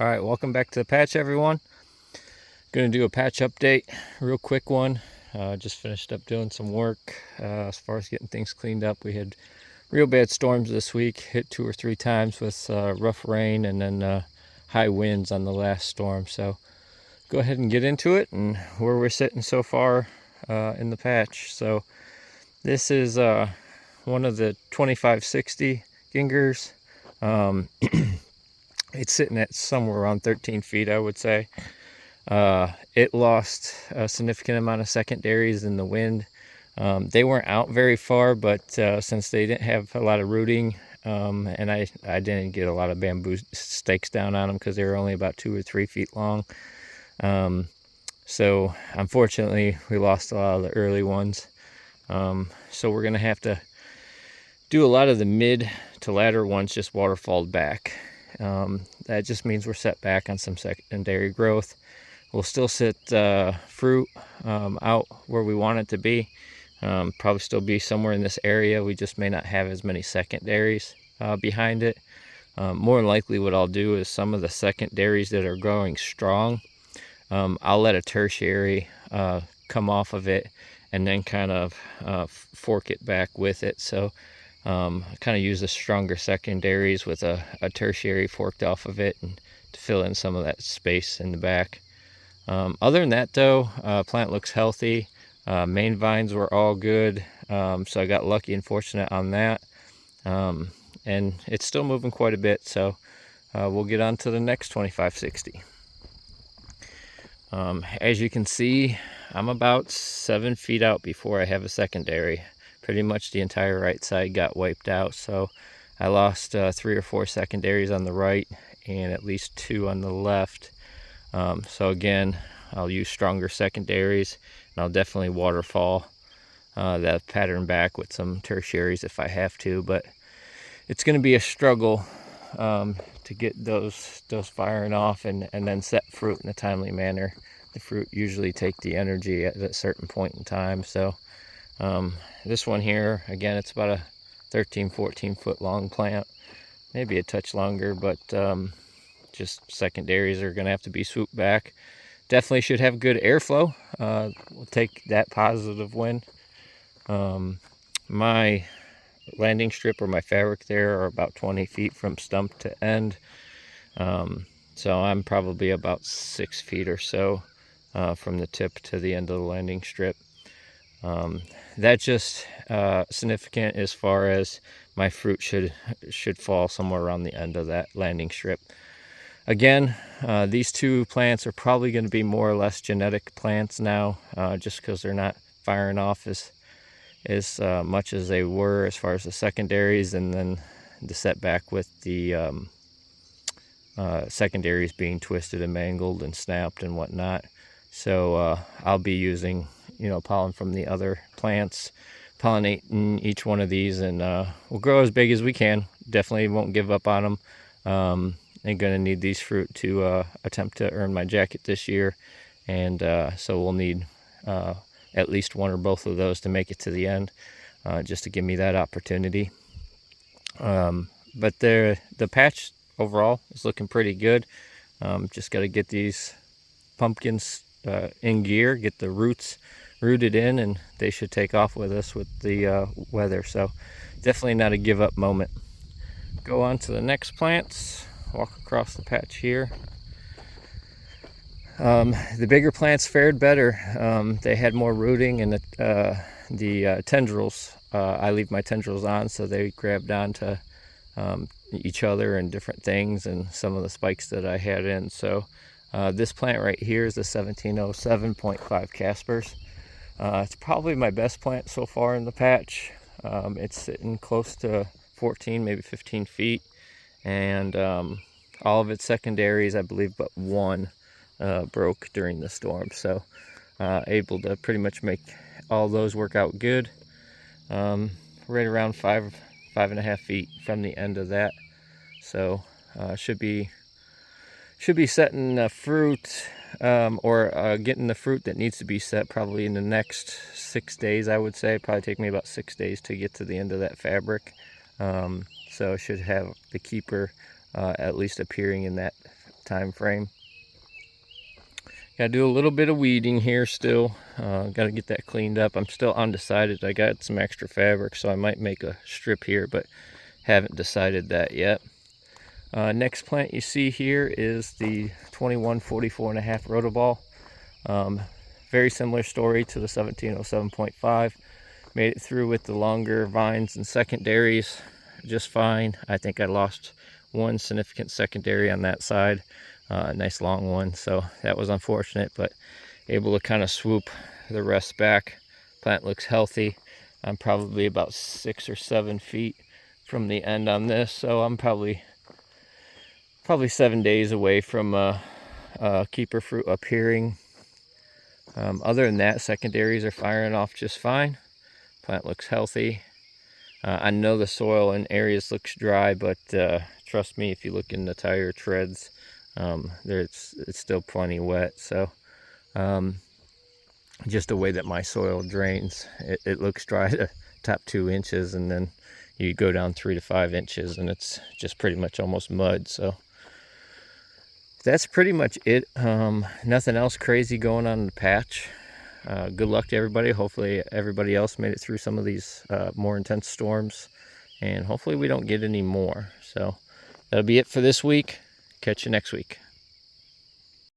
All right, welcome back to the patch, everyone. Gonna do a patch update, real quick one. Just finished up doing some work as far as getting things cleaned up. We had real bad storms this week, hit 2 or 3 times with rough rain and then high winds on the last storm. So go ahead and get into it and where we're sitting so far in the patch. So this is one of the 2560 Gingers. It's sitting at somewhere around 13 feet, I would say. It lost a significant amount of secondaries in the wind. They weren't out very far, but since they didn't have a lot of rooting, and I didn't get a lot of bamboo stakes down on them because they were only about 2 or 3 feet long. So unfortunately, we lost a lot of the early ones. So we're going to have to do a lot of the mid to latter ones just waterfalled back. That just means we're set back on some secondary growth. We'll still sit fruit out where we want it to be. Probably still be somewhere in this area. We just may not have as many secondaries behind it. More than likely what I'll do is some of the secondaries that are growing strong, I'll let a tertiary come off of it and then kind of fork it back with it. So I kind of use the stronger secondaries with a tertiary forked off of it and to fill in some of that space in the back. Other than that though, plant looks healthy. Main vines were all good, so I got lucky and fortunate on that. And it's still moving quite a bit, so we'll get on to the next 2560. As you can see, I'm about 7 feet out before I have a secondary. Pretty much the entire right side got wiped out, so I lost 3 or 4 secondaries on the right and at least 2 on the left. So again, I'll use stronger secondaries and I'll definitely waterfall that pattern back with some tertiaries if I have to, but it's going to be a struggle to get those firing off and then set fruit in a timely manner. The fruit usually take the energy at a certain point in time. So this one here, again, it's about a 13-14 foot long plant, maybe a touch longer, but just secondaries are going to have to be swooped back. Definitely should have good airflow. We'll take that positive wind. My landing strip or my fabric there are about 20 feet from stump to end. So I'm probably about 6 feet or so from the tip to the end of the landing strip. That's just significant as far as my fruit should fall somewhere around the end of that landing strip. Again, these 2 plants are probably going to be more or less genetic plants now, just because they're not firing off as much as they were as far as the secondaries, and then the setback with the secondaries being twisted and mangled and snapped and whatnot. So I'll be using pollen from the other plants, pollinating each one of these, and we'll grow as big as we can. Definitely won't give up on them. I'm going to need these fruit to attempt to earn my jacket this year, and so we'll need at least one or both of those to make it to the end, just to give me that opportunity. But the patch overall is looking pretty good. Just got to get these pumpkins in gear, get the roots rooted in, and they should take off with us with the weather. So definitely not a give up moment. Go on to the next plants. Walk across the patch here. The bigger plants fared better. They had more rooting, and the tendrils, I leave my tendrils on, so they grabbed onto each other and different things and some of the spikes that I had in. So this plant right here is the 1707.5 Caspers. It's probably my best plant so far in the patch. It's sitting close to 14, maybe 15 feet. And all of its secondaries, I believe but one broke during the storm, so able to pretty much make all those work out good. Right around 5.5 feet from the end of that, so should be setting fruit, or getting the fruit that needs to be set probably in the next 6 days. I would say probably take me about 6 days to get to the end of that fabric. So I should have the keeper at least appearing in that time frame. Got to do a little bit of weeding here still. Got to get that cleaned up. I'm still undecided. I got some extra fabric, so I might make a strip here, but haven't decided that yet. Next plant you see here is the 2144.5 Rotoball. Very similar story to the 1707.5. Made it through with the longer vines and secondaries just fine. I think I lost one significant secondary on that side, a nice long one, so that was unfortunate, but able to kind of swoop the rest back. Plant looks healthy. I'm probably about 6 or 7 feet from the end on this, so I'm probably 7 days away from keeper fruit appearing. Other than that, secondaries are firing off just fine. Plant looks healthy. I know the soil in areas looks dry, but trust me, if you look in the tire treads, it's still plenty wet. So just the way that my soil drains, it looks dry to top 2 inches, and then you go down 3 to 5 inches and it's just pretty much almost mud. So that's pretty much it. Nothing else crazy going on in the patch. Good luck to everybody. Hopefully everybody else made it through some of these more intense storms, and hopefully we don't get any more. So that'll be it for this week. Catch you next week.